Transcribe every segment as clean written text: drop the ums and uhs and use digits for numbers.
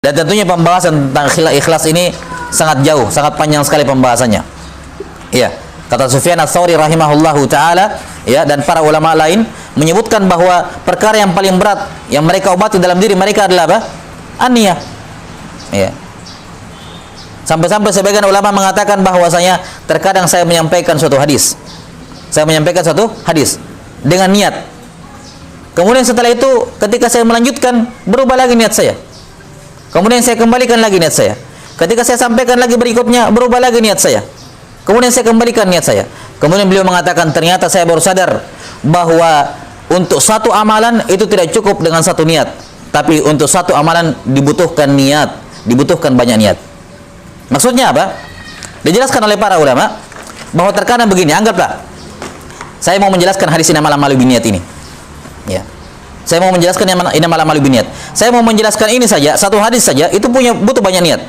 Dan tentunya pembahasan tentang ikhlas ini sangat jauh, sangat panjang sekali pembahasannya. Iya, kata Sufyan Ats-Tsauri rahimahullahu taala, ya, dan para ulama lain menyebutkan bahwa perkara yang paling berat yang mereka obati dalam diri mereka adalah apa? An-niyah. Ya. Sampai-sampai sebagian ulama mengatakan bahwasanya terkadang saya menyampaikan suatu hadis. Saya menyampaikan suatu hadis dengan niat. Kemudian setelah itu ketika saya melanjutkan berubah lagi niat saya. Kemudian saya kembalikan lagi niat saya. Ketika saya sampaikan lagi berikutnya, berubah lagi niat saya. Kemudian saya kembalikan niat saya. Kemudian beliau mengatakan, ternyata saya baru sadar bahwa untuk satu amalan itu tidak cukup dengan satu niat. Tapi untuk satu amalan dibutuhkan niat, dibutuhkan banyak niat. Maksudnya apa? Dijelaskan oleh para ulama bahwa terkadang begini, anggaplah saya mau menjelaskan hadis innamal a'malu binniyat ini. Ya. Saya mau menjelaskan innamal a'malu binniyat. Saya mau menjelaskan ini saja, satu hadis saja, itu butuh banyak niat.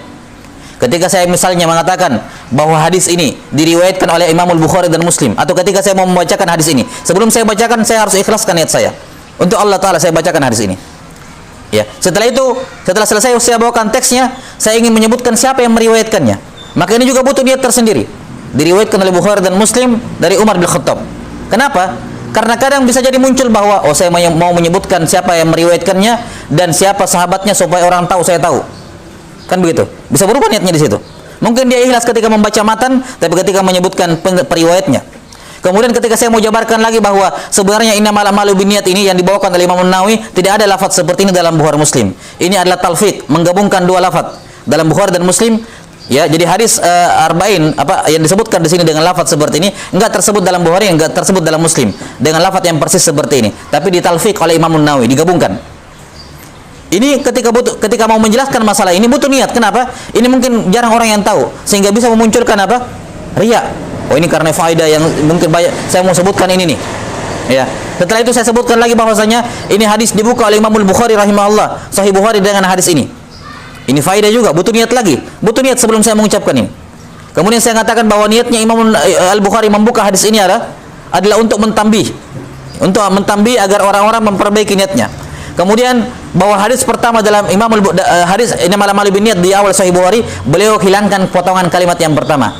Ketika saya misalnya mengatakan bahwa hadis ini diriwayatkan oleh Imamul Bukhari dan Muslim, atau ketika saya mau membacakan hadis ini, sebelum saya bacakan saya harus ikhlaskan niat saya. Untuk Allah Ta'ala saya bacakan hadis ini. Ya. Setelah itu, setelah selesai saya bawakan teksnya, saya ingin menyebutkan siapa yang meriwayatkannya. Maka ini juga butuh niat tersendiri. Diriwayatkan oleh Bukhari dan Muslim dari Umar bin Khattab. Kenapa? Karena kadang bisa jadi muncul bahwa saya mau menyebutkan siapa yang meriwayatkannya dan siapa sahabatnya supaya orang tahu saya tahu. Kan begitu. Bisa berubah niatnya di situ. Mungkin dia ikhlas ketika membaca matan, tapi ketika menyebutkan periwayatnya. Kemudian ketika saya mau jabarkan lagi bahwa sebenarnya innamal a'malu binniyat ini yang dibawakan oleh Imam Nawawi tidak ada lafaz seperti ini dalam Bukhari Muslim. Ini adalah talfiq, menggabungkan dua lafaz dalam Bukhari dan Muslim. Ya, jadi hadis arba'in apa yang disebutkan di sini dengan lafaz seperti ini enggak tersebut dalam Bukhari, enggak tersebut dalam Muslim dengan lafaz yang persis seperti ini, tapi ditalfiq oleh Imam Nawawi, digabungkan. Ini ketika mau menjelaskan masalah ini butuh niat. Kenapa? Ini mungkin jarang orang yang tahu sehingga bisa memunculkan apa? Riya. Oh, ini karena faedah yang mungkin banyak saya mau sebutkan ini nih. Ya. Setelah itu saya sebutkan lagi bahwasanya ini hadis dibuka oleh Imamul Bukhari rahimahullah, Sahih Bukhari dengan hadis ini. Ini faedah juga, butuh niat lagi. Butuh niat sebelum saya mengucapkan ini. Kemudian saya katakan bahwa niatnya Imam Al-Bukhari membuka hadis ini adalah untuk mentambih. Untuk mentambih agar orang-orang memperbaiki niatnya. Kemudian bahwa hadis pertama dalam hadis innamal a'malu binniyat di awal Sahih Bukhari, beliau hilangkan potongan kalimat yang pertama.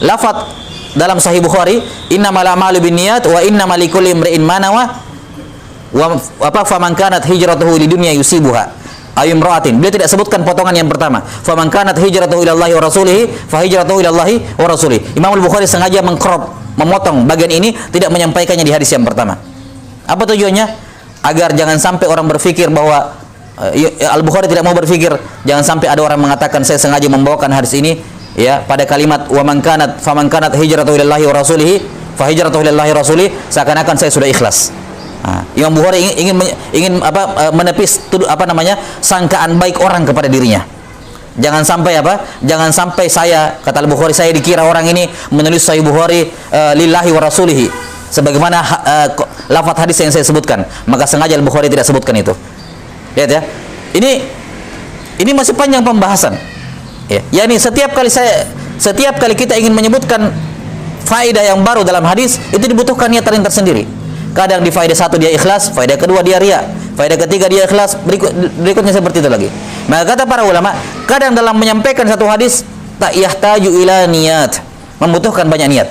Lafaz dalam Sahih Bukhari, innamal a'malu binniyat wa innamal likulli imri'in ma nawa wa faman kanat hijratuhu lidunya yusibuha. Ayumra'atin. Beliau tidak sebutkan potongan yang pertama. Faman kanat hijratuhu ilallahi wa rasulihi fa hijratuhu ilallahi wa rasulihi. Imam Al-Bukhari sengaja mengcrop, memotong bagian ini, tidak menyampaikannya di hadis yang pertama. Apa tujuannya? Agar jangan sampai orang berpikir bahwa Al-Bukhari tidak mau berpikir, jangan sampai ada orang mengatakan saya sengaja membawakan hadis ini ya pada kalimat wa man kanat faman kanat hijratuhu ilallahi wa rasulihi fa hijratuhu ilallahi wa rasulihi, seakan-akan saya sudah ikhlas. Imam Bukhari ingin menepis sangkaan baik orang kepada dirinya. Jangan sampai Jangan sampai saya, kata Al-Bukhari, saya dikira orang ini menulis Sahih Bukhari lillahi wa rasulihi sebagaimana lafaz hadis yang saya sebutkan. Maka sengaja Al-Bukhari tidak sebutkan itu. Lihat ya. Ini masih panjang pembahasan. Ya, yakni setiap kali kita ingin menyebutkan faedah yang baru dalam hadis, itu dibutuhkan niat tersendiri. Kadang di faedah satu dia ikhlas, faedah kedua dia riya, faedah ketiga dia ikhlas, berikutnya seperti itu lagi. Maka kata para ulama, kadang dalam menyampaikan satu hadis tak yahtaju ila niat, membutuhkan banyak niat.